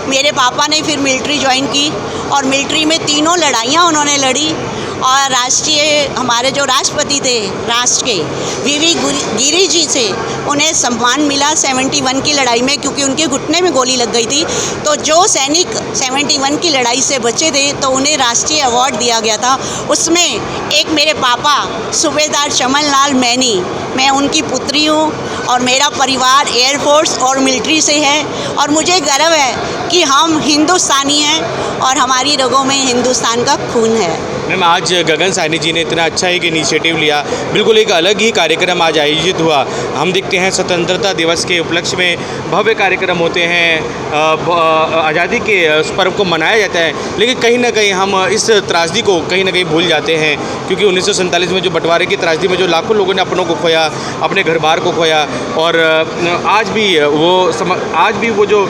मेरे पापा ने फिर मिलिट्री ज्वाइन की और मिलिट्री में तीनों लड़ाइयाँ उन्होंने लड़ी और राष्ट्रीय हमारे जो राष्ट्रपति थे राष्ट्र के वीवी गिरी जी से उन्हें सम्मान मिला 71 की लड़ाई में, क्योंकि उनके घुटने में गोली लग गई थी। तो जो सैनिक 71 की लड़ाई से बचे थे तो उन्हें राष्ट्रीय अवार्ड दिया गया था। उसमें एक मेरे पापा सूबेदार चमन लाल मैनी, मैं उनकी पुत्री हूँ और मेरा परिवार एयरफोर्स और मिलिट्री से है और मुझे गर्व है कि हम हिंदुस्तानी हैं और हमारी रगों में हिंदुस्तान का खून है। मैम, आज गगन साहनी जी ने इतना अच्छा एक इनिशिएटिव लिया, बिल्कुल एक अलग ही कार्यक्रम आज आयोजित हुआ। हम देखते हैं स्वतंत्रता दिवस के उपलक्ष्य में भव्य कार्यक्रम होते हैं, आज़ादी के उस पर्व को मनाया जाता है, लेकिन कहीं ना कहीं हम इस त्रासदी को कहीं ना कहीं भूल जाते हैं, क्योंकि 1947 में जो बंटवारे की त्रासदी में जो लाखों लोगों ने अपनों को खोया, अपने घर बार को खोया, और आज भी वो जो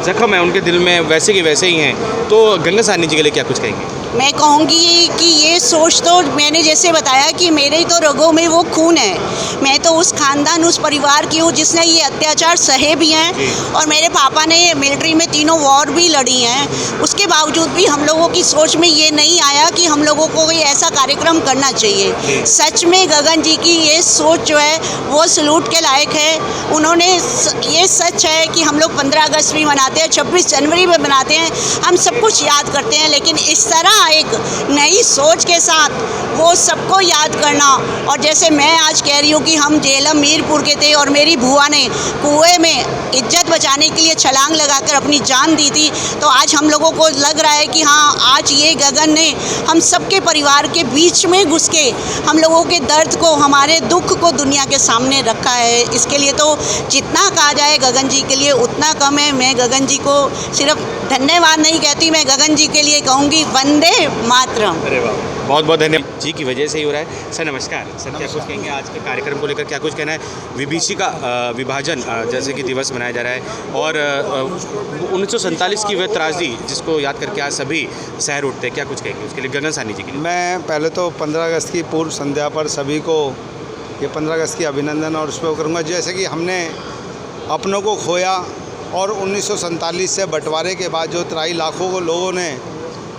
जख्म है उनके दिल में वैसे के वैसे ही हैं। तो गगन साहनी जी के लिए क्या कुछ कहेंगे? मैं कहूँगी कि ये सोच, तो मैंने जैसे बताया कि मेरे तो रगों में वो खून है, मैं तो उस खानदान उस परिवार की हूँ जिसने ये अत्याचार सहे भी हैं और मेरे पापा ने मिलिट्री में 3 वॉर भी लड़ी हैं। उसके बावजूद भी हम लोगों की सोच में ये नहीं आया कि हम लोगों को कोई ऐसा कार्यक्रम करना चाहिए। सच में गगन जी की ये सोच जो है वो सलूट के लायक है। उन्होंने ये सच है कि हम लोग 15 अगस्त भी मनाते हैं, 26 जनवरी भी मनाते हैं, हम सब कुछ याद करते हैं, लेकिन इस तरह एक नई सोच के साथ वो सबको याद करना। और जैसे मैं आज कह रही हूँ कि हम जेलम मीरपुर के थे और मेरी बुआ ने कुएं में इज्जत बचाने के लिए छलांग लगाकर अपनी जान दी थी, तो आज हम लोगों को लग रहा है कि हाँ, आज ये गगन ने हम सबके परिवार के बीच में घुस के हम लोगों के दर्द को, हमारे दुख को दुनिया के सामने रखा है। इसके लिए तो जितना कहा जाए गगन जी के लिए उतना कम है। मैं गगन जी को सिर्फ धन्यवाद नहीं कहती, मैं गगन जी के लिए कहूँगी वंदे मातरम। अरे वाह, बहुत बहुत धन्यवाद जी की वजह से ही हो रहा है। सर नमस्कार। सर क्या कुछ कहेंगे आज के कार्यक्रम को लेकर, क्या कुछ कहना है? विभीषिका विभाजन जैसे कि दिवस मनाया जा रहा है और 1947 की वह त्रासदी जिसको याद करके आज सभी शहर उठते हैं, क्या कुछ कहेंगे उसके लिए गगन साहनी जी के लिए? मैं पहले तो 15 अगस्त की पूर्व संध्या पर सभी को ये 15 अगस्त की अभिनंदन और उसमें करूँगा। जैसे कि हमने अपनों को खोया और 1947 से बंटवारे के बाद जो 3 लाखों को लोगों ने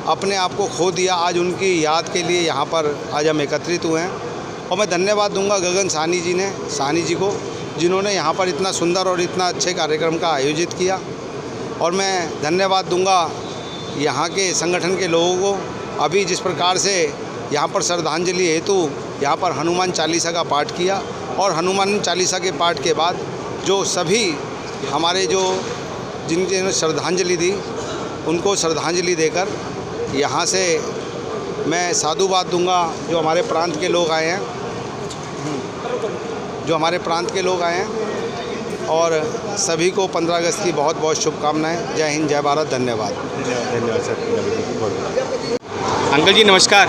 अपने आप को खो दिया, आज उनकी याद के लिए यहाँ पर आज हम एकत्रित हुए हैं। और मैं धन्यवाद दूंगा गगन साहनी जी को, जिन्होंने यहाँ पर इतना सुंदर और इतना अच्छे कार्यक्रम का आयोजित किया। और मैं धन्यवाद दूंगा यहाँ के संगठन के लोगों को। अभी जिस प्रकार से यहाँ पर श्रद्धांजलि हेतु यहाँ पर हनुमान चालीसा का पाठ किया और हनुमान चालीसा के पाठ के बाद जो सभी हमारे जिन्होंने श्रद्धांजलि दी उनको श्रद्धांजलि देकर यहाँ से मैं साधुवाद दूंगा जो हमारे प्रांत के लोग आए हैं, और सभी को 15 अगस्त की बहुत बहुत शुभकामनाएं। जय हिंद, जय भारत, धन्यवाद। धन्यवाद सर। अंकल जी नमस्कार।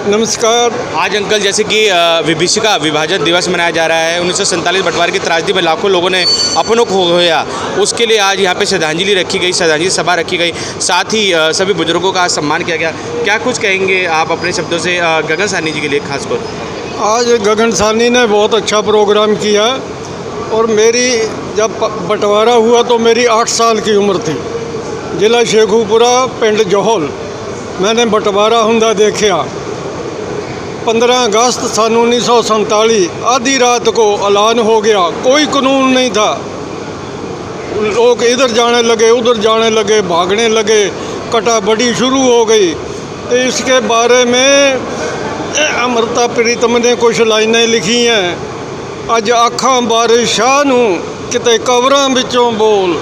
नमस्कार। आज अंकल जैसे कि विभीषिका विभाजन दिवस मनाया जा रहा है, 1947 बंटवारे की त्रासदी में लाखों लोगों ने अपनों को खोया, उसके लिए आज यहाँ पे श्रद्धांजलि रखी गई, श्रद्धांजलि सभा रखी गई, साथ ही सभी बुजुर्गों का सम्मान किया गया। क्या कुछ कहेंगे आप अपने शब्दों से गगन साहनी जी के लिए खासकर? आज गगन साहनी ने बहुत अच्छा प्रोग्राम किया और मेरी जब बंटवारा हुआ तो मेरी 8 साल की उम्र थी। जिला शेखुपुरा, पिंड जोहल, मैंने बंटवारा हुंदा देखा। 15 अगस्त सन 1947 आधी रात को ऐलान हो गया, कोई कानून नहीं था। लोग इधर जाने लगे, उधर जाने लगे, भागने लगे, कटाबड़ी शुरू हो गई। तो इसके बारे में अमृता प्रीतम ने कुछ लाइनें लिखी हैं। अज आखां बारिशां नूं किते कवरां विचों बोल,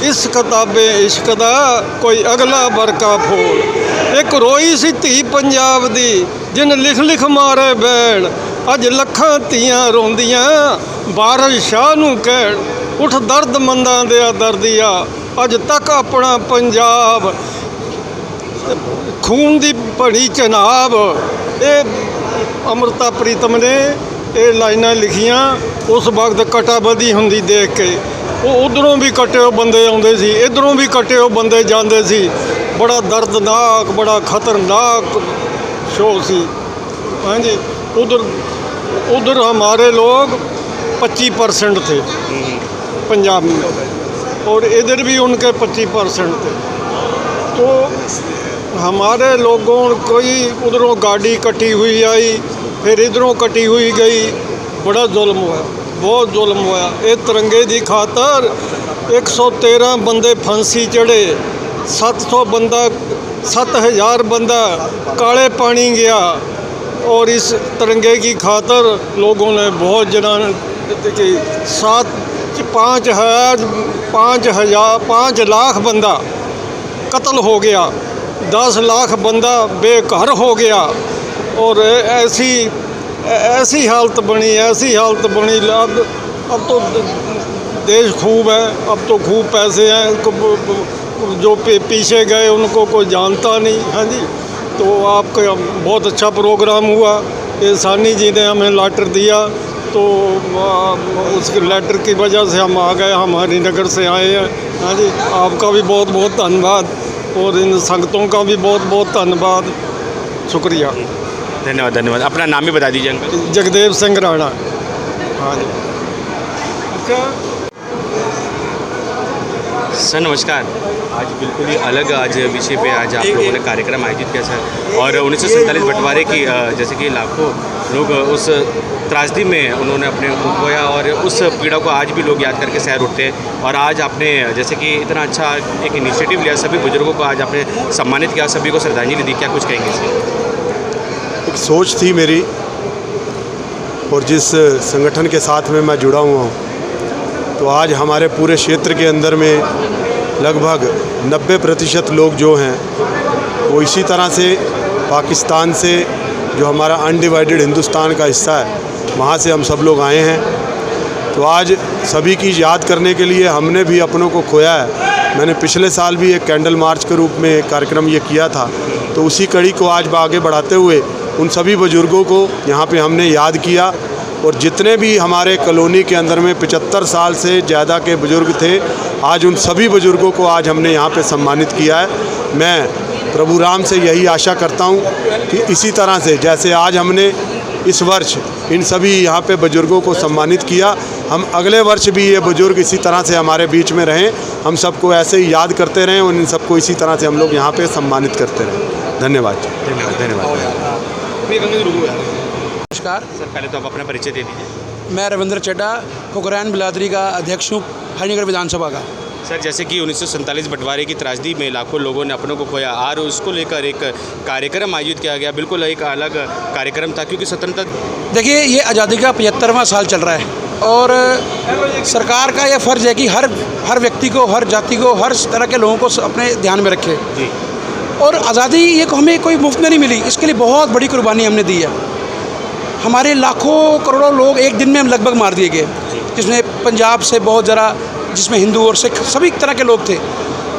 इस किताबे इश्क दा कोई अगला बरका फोल। एक रोई सी धी पंजाब दी जिन लिख लिख मारे बैण, अज लखां धीआं रोंदियां बारिशां नूं कहण। उठ दर्द मंदां दिया दर्दिया, अज तक अपना पंजाब खून दी भड़ी चनाब। ये अमृता प्रीतम ने ये लाइनां लिखियां उस वक्त कटाबदी हुंदी देख के। वो उधरों भी कटे बंदे आउंदे सी, इधरों भी कटे बंदे जांदे सी। बड़ा दर्दनाक, बड़ा खतरनाक शो सी। हाँ जी, उधर हमारे लोग 25% थे पंजाब में और इधर भी उनके 25% थे। तो हमारे लोगों कोई उधरों गाड़ी कटी हुई आई, फिर इधरों कटी हुई गई। बड़ा जुल्म हुआ, बहुत जुल्म हुआ। ये तिरंगे की खातर 113 बंदे फांसी चढ़े, 700 बंदा 7000 बंदा काले पानी गया। और इस तिरंगे की खातर लोगों ने बहुत जना की 5 लाख बंदा कत्ल हो गया, 10 लाख बंदा बेघर हो गया। और ऐसी हालत बनी अब तो देश खूब है, अब तो खूब पैसे हैं, जो पीछे गए उनको कोई जानता नहीं। हाँ जी, तो आपका बहुत अच्छा प्रोग्राम हुआ। ये सानी जी ने हमें लेटर दिया, तो उस लेटर की वजह से हम आ गए, हम हरिनगर से आए हैं। हाँ जी, आपका भी बहुत बहुत धन्यवाद और इन संगतों का भी बहुत बहुत धन्यवाद, शुक्रिया। धन्यवाद। अपना नाम भी बता दीजिए अंकल। जगदेव सिंह राणा। हाँ जी। अच्छा सर नमस्कार। आज बिल्कुल ही अलग विषय पे आज आप लोगों ने कार्यक्रम आयोजित किया सर, और 1947 बंटवारे की जैसे कि लाखों लोग उस त्रासदी में उन्होंने अपने को खोया, और उस पीड़ा को आज भी लोग याद करके सैर उठते हैं। और आज आपने जैसे कि इतना अच्छा एक इनिशिएटिव लिया, सभी बुजुर्गों को आज आपने सम्मानित किया, सभी को श्रद्धांजलि दी, क्या कुछ कहेंगे सर? एक सोच थी मेरी, और जिस संगठन के साथ में मैं जुड़ा हुआ हूँ, तो आज हमारे पूरे क्षेत्र के अंदर में लगभग 90% लोग जो हैं वो इसी तरह से पाकिस्तान से, जो हमारा अनडिवाइडेड हिंदुस्तान का हिस्सा है, वहाँ से हम सब लोग आए हैं। तो आज सभी की याद करने के लिए हमने भी अपनों को खोया है। मैंने पिछले साल भी एक कैंडल मार्च के रूप में एक कार्यक्रम ये किया था, तो उसी कड़ी को आज आगे बढ़ाते हुए उन सभी बुजुर्गों को यहाँ पे हमने याद किया। और जितने भी हमारे कॉलोनी के अंदर में 75 साल से ज़्यादा के बुज़ुर्ग थे, आज उन सभी बुज़ुर्गों को आज हमने यहाँ पे सम्मानित किया है। मैं प्रभु राम से यही आशा करता हूँ कि इसी तरह से जैसे आज हमने इस वर्ष इन सभी यहाँ पे बुज़ुर्गों को सम्मानित किया, हम अगले वर्ष भी ये बुज़ुर्ग इसी तरह से हमारे बीच में रहें, हम सबको ऐसे ही याद करते रहें और इन सबको इसी तरह से हम लोग यहाँ पे सम्मानित करते रहें। धन्यवाद। नमस्कार सर, पहले तो आप अपना परिचय दे दीजिए। मैं रविंद्र चड्डा, फुकरैन बिलादरी का अध्यक्ष हूँ, हरिनगर विधानसभा का। सर, जैसे कि 1947 बंटवारे की त्रासदी में लाखों लोगों ने अपनों को खोया, और उसको लेकर एक कार्यक्रम आयोजित किया गया, बिल्कुल एक अलग कार्यक्रम था, क्योंकि स्वतंत्रता, देखिए ये आज़ादी का 75वां साल चल रहा है, और सरकार का यह फ़र्ज़ है कि हर व्यक्ति को, हर जाति को, हर तरह के लोगों को अपने ध्यान में रखे। जी। और आज़ादी ये हमें कोई मुफ्त में नहीं मिली, इसके लिए बहुत बड़ी कुर्बानी हमने दी है। हमारे लाखों करोड़ों लोग एक दिन में हम लगभग मार दिए गए, जिसमें पंजाब से बहुत ज़रा, जिसमें हिंदू और सिख सभी तरह के लोग थे।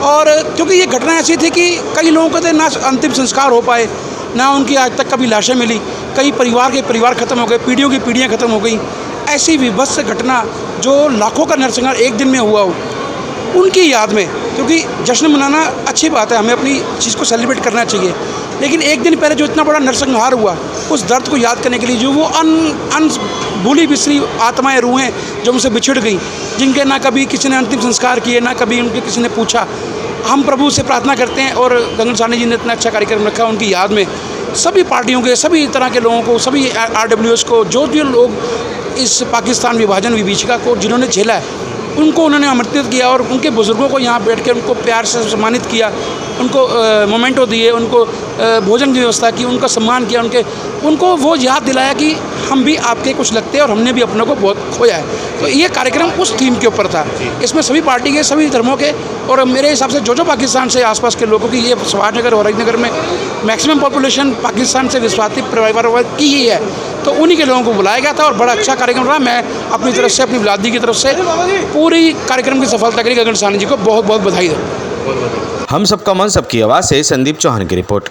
और क्योंकि ये घटना ऐसी थी कि कई लोगों के ना अंतिम संस्कार हो पाए, ना उनकी आज तक कभी लाशें मिली, कई परिवार के परिवार ख़त्म हो गए, पीढ़ियों की पीढ़ियाँ ख़त्म हो गई। ऐसी विभत्स घटना जो लाखों का नरसंहार एक दिन में हुआ हो, उनकी याद में, क्योंकि जश्न मनाना अच्छी बात है, हमें अपनी चीज़ को सेलिब्रेट करना चाहिए, लेकिन एक दिन पहले जो इतना बड़ा नरसंहार हुआ, उस दर्द को याद करने के लिए जो वो भूली बिसरी आत्माएं, रूहें जो उनसे बिछड़ गई, जिनके ना कभी किसी ने अंतिम संस्कार किए, ना कभी उनके किसी ने पूछा, हम प्रभु से प्रार्थना करते हैं। और गगन सानी जी ने इतना अच्छा कार्यक्रम रखा, उनकी याद में सभी पार्टियों के, सभी तरह के लोगों को, सभी RWS को, जो लोग इस पाकिस्तान विभाजन विभीषिका को जिन्होंने झेला है, उनको उन्होंने आमंत्रित किया, और उनके बुज़ुर्गों को यहाँ बैठ के उनको प्यार से सम्मानित किया, उनको मोमेंटो दिए, उनको भोजन की व्यवस्था की, उनका सम्मान किया, उनको वो याद दिलाया कि हम भी आपके कुछ लगते हैं और हमने भी अपनों को बहुत खोया है। तो ये कार्यक्रम उस थीम के ऊपर था, इसमें सभी पार्टी के, सभी धर्मों के, और मेरे हिसाब से जो पाकिस्तान से आसपास के लोगों की, ये सवारनगर और हरिनगर में मैक्सिमम पॉपुलेशन पाकिस्तान से विश्वासी परिवार की ही है, तो उन्हीं के लोगों को बुलाया गया था, और बड़ा अच्छा कार्यक्रम रहा। मैं अपनी तरफ से, अपनी बिलादी की तरफ से पूरी कार्यक्रम की सफलता के लिए गगन सानी जी को बहुत बहुत बधाई दूँ। हम सबका मन, सबकी आवाज़ से संदीप चौहान की रिपोर्ट।